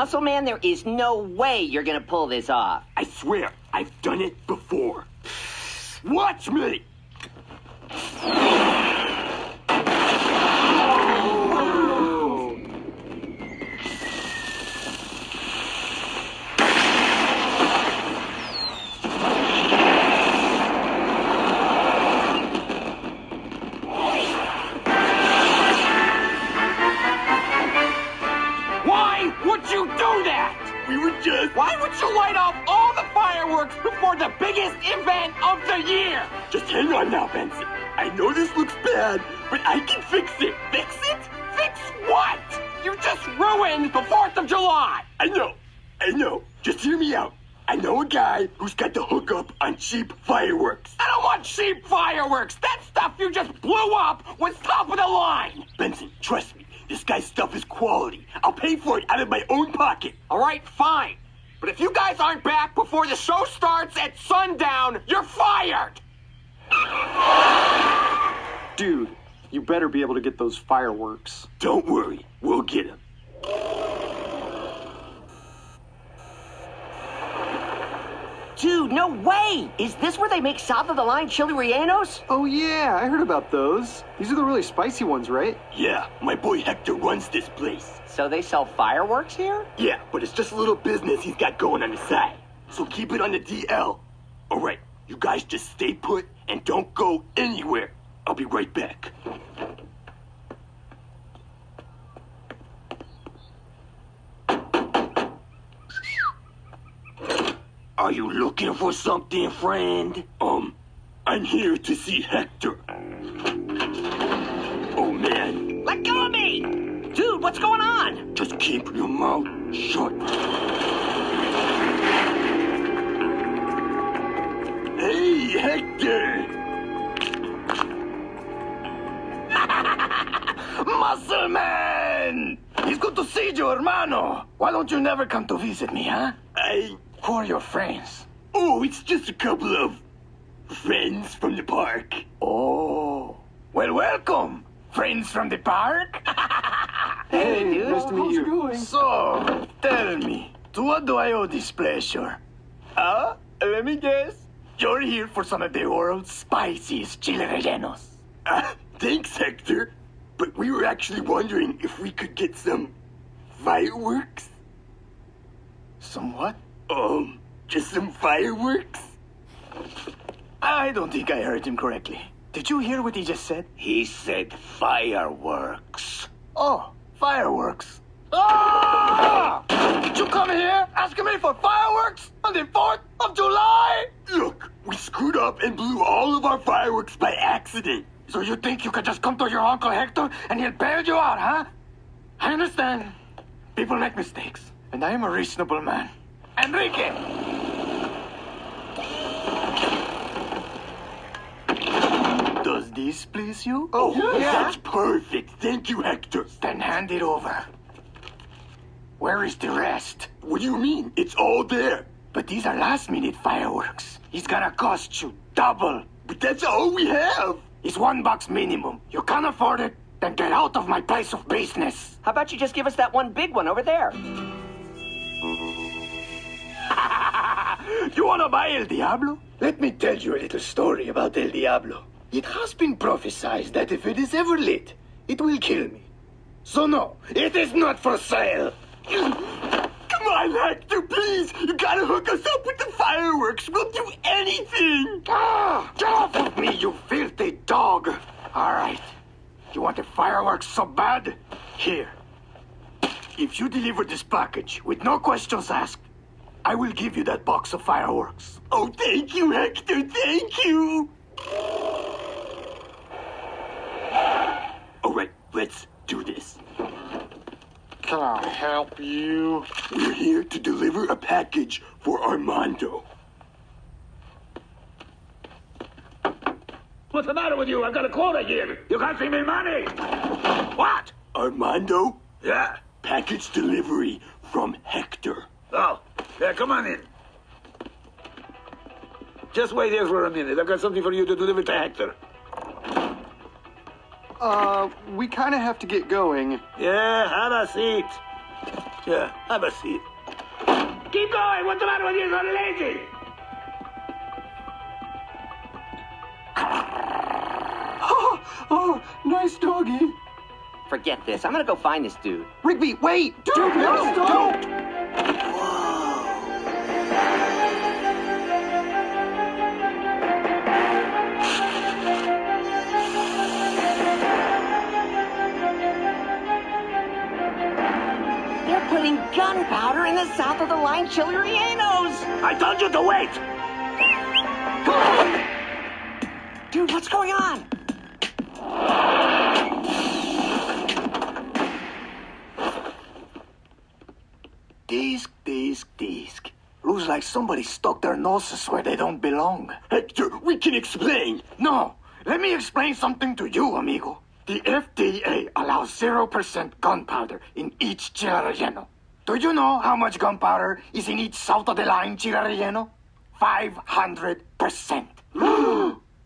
Muscle Man, there is no way you're gonna pull this off. I swear, I've done it before. Watch me! Why would you light off all the fireworks before the biggest event of the year? Just hang on now, Benson. I know this looks bad, but I can fix it. Fix it? Fix what? You just ruined the 4th of July. I know. Just hear me out. I know a guy who's got the hookup on cheap fireworks. I don't want cheap fireworks. That stuff you just blew up was top of the line. Benson, trust me. This guy's stuff is quality. I'll pay for it out of my own pocket. All right, fine. But if you guys aren't back before the show starts at sundown, you're fired! Dude, you better be able to get those fireworks. Don't worry, we'll get them. Dude, no way! Is this where they make south-of-the-line chili rellenos? Oh yeah, I heard about those. These are the really spicy ones, right? Yeah, my boy Hector runs this place. So they sell fireworks here? Yeah, but it's just a little business he's got going on the side. So keep it on the DL. All right, you guys just stay put and don't go anywhere. I'll be right back. Are you looking for something, friend? I'm here to see Hector. Oh, man. Let go of me! Dude, what's going on? Just keep your mouth shut. Hey, Hector! Muscle Man! It's good to see you, hermano. Why don't you never come to visit me, huh? Who are your friends? Oh, it's just a couple of friends from the park. Oh, well, welcome. Friends from the park? Hey, dude. Nice to meet you. So, tell me, to what do I owe this pleasure? Let me guess. You're here for some of the world's spiciest chili rellenos. Thanks, Hector. But we were actually wondering if we could get some fireworks. Some what? Just some fireworks? I don't think I heard him correctly. Did you hear what he just said? He said fireworks. Oh, fireworks. Ah! Did you come here asking me for fireworks on the 4th of July? Look, we screwed up and blew all of our fireworks by accident. So you think you could just come to your Uncle Hector and he'll bail you out, huh? I understand. People make mistakes, and I am a reasonable man. Enrique! Does this please you? Oh, yeah. That's perfect. Thank you, Hector. Then hand it over. Where is the rest? What do you mean? It's all there. But these are last-minute fireworks. It's gonna cost you double. But that's all we have. It's $1 minimum. You can't afford it? Then get out of my place of business. How about you just give us that one big one over there? You wanna buy El Diablo? Let me tell you a little story about El Diablo. It has been prophesied that if it is ever lit, it will kill me. So no, it is not for sale. Come on, Hector, please. You gotta hook us up with the fireworks. We'll do anything. Get off of me, you filthy dog. All right. You want the fireworks so bad? Here. If you deliver this package with no questions asked, I will give you that box of fireworks. Oh, thank you, Hector. Thank you. All right, let's do this. Can I help you? We're here to deliver a package for Armando. What's the matter with you? I've got a quota here. You can't see me money. What? Armando? Yeah. Package delivery from Hector. Oh, yeah, come on in. Just wait here for a minute. I've got something for you to deliver to Hector. We kind of have to get going. Yeah, have a seat. Yeah, have a seat. Keep going! What's the matter with you? You're so lazy! Oh, nice doggy. Forget this. I'm gonna go find this dude. Rigby, wait! Dude, no, don't! They're putting gunpowder in the south of the line Chilerianos. I told you to wait! Dude, what's going on? Disc. Looks like somebody stuck their noses where they don't belong. Hector, we can explain. No, let me explain something to you, amigo. The FDA allows 0% gunpowder in each chile relleno. Do you know how much gunpowder is in each south of the line chile relleno? 500%.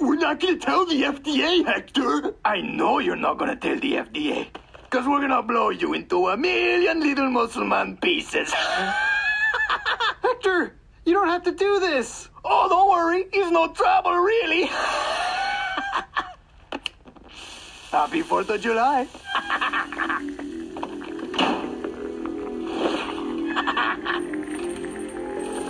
We're not gonna tell the FDA, Hector. I know you're not gonna tell the FDA. Because we're gonna blow you into a million little Muslim pieces. Hector, you don't have to do this. Oh, don't worry. It's no trouble, really. Happy 4th of July.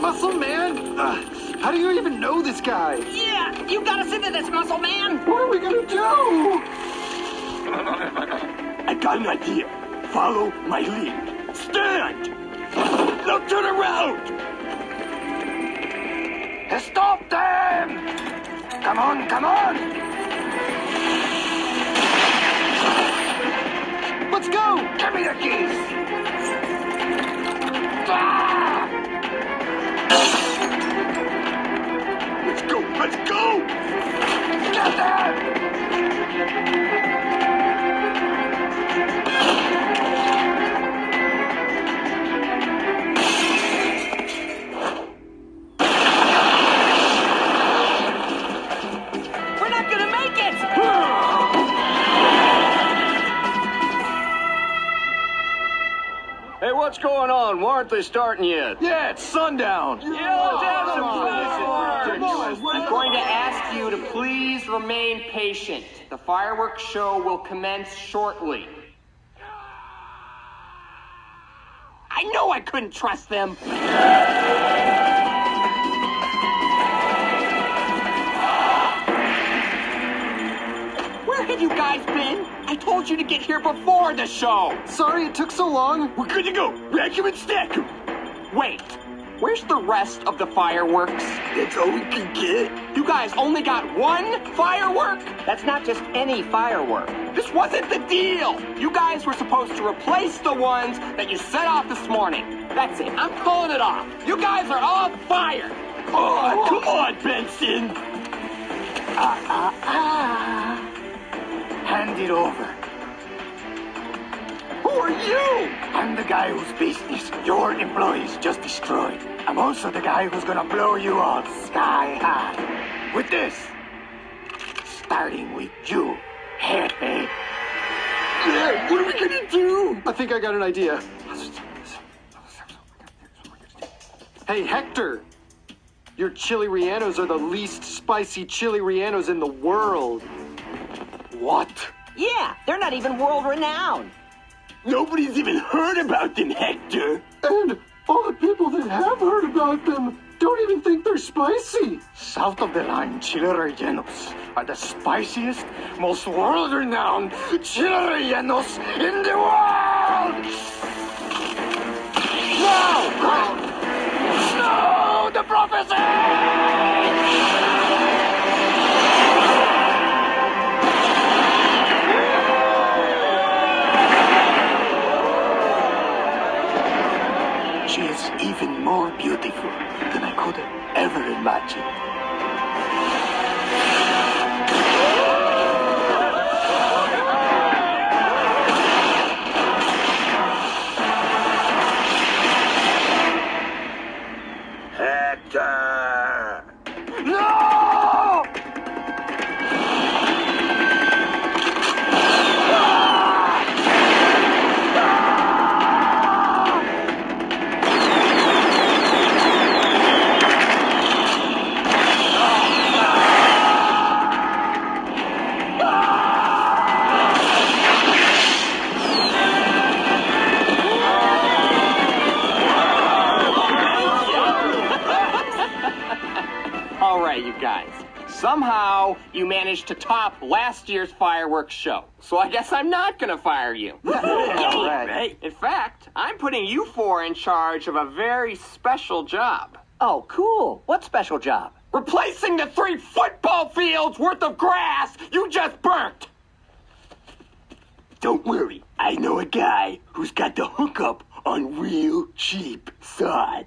Muscle Man, how do you even know this guy? Yeah, you got us into this, muscle man. What are we gonna do? I got an idea. Follow my lead. Stand! Now turn around! Stop them! Come on! Let's go! Give me the keys! Ah! Let's go! Get them! We're not gonna make it. Hey, what's going on? Why aren't they starting yet? Yeah, it's sundown. Let's have some fireworks! I'm going to ask you to please remain patient. The fireworks show will commence shortly. I know I couldn't trust them. Where have you guys been? I told you to get here before the show. Sorry it took so long. We're good to go. Rack 'em and stack 'em. Wait, where's the rest of the fireworks? That's all we can get. You guys only got one firework? That's not just any firework. This wasn't the deal. You guys were supposed to replace the ones that you set off this morning. That's it. I'm calling it off. You guys are all fired. Oh, come on, Benson. Hand it over. Who are you? I'm the guy whose business your employees just destroyed. I'm also the guy who's gonna blow you all sky high. With this. Starting with you, Jefe. Yeah, what are we gonna do? I think I got an idea. Hey, Hector. Your chili rellenos are the least spicy chili rellenos in the world. What? Yeah, they're not even world renowned. Nobody's even heard about them, Hector. And all the people that have heard about them don't even think they're spicy. South of the line chile rellenos are the spiciest, most world-renowned chile rellenos in the world! No! No! The prophecy! She is even more beautiful than I could have ever imagined. Hector! No! All right, you guys. Somehow, you managed to top last year's fireworks show. So I guess I'm not gonna fire you. Right. In fact, I'm putting you four in charge of a very special job. Oh, cool. What special job? Replacing the 3 football fields worth of grass you just burnt! Don't worry, I know a guy who's got the hookup on real cheap sod.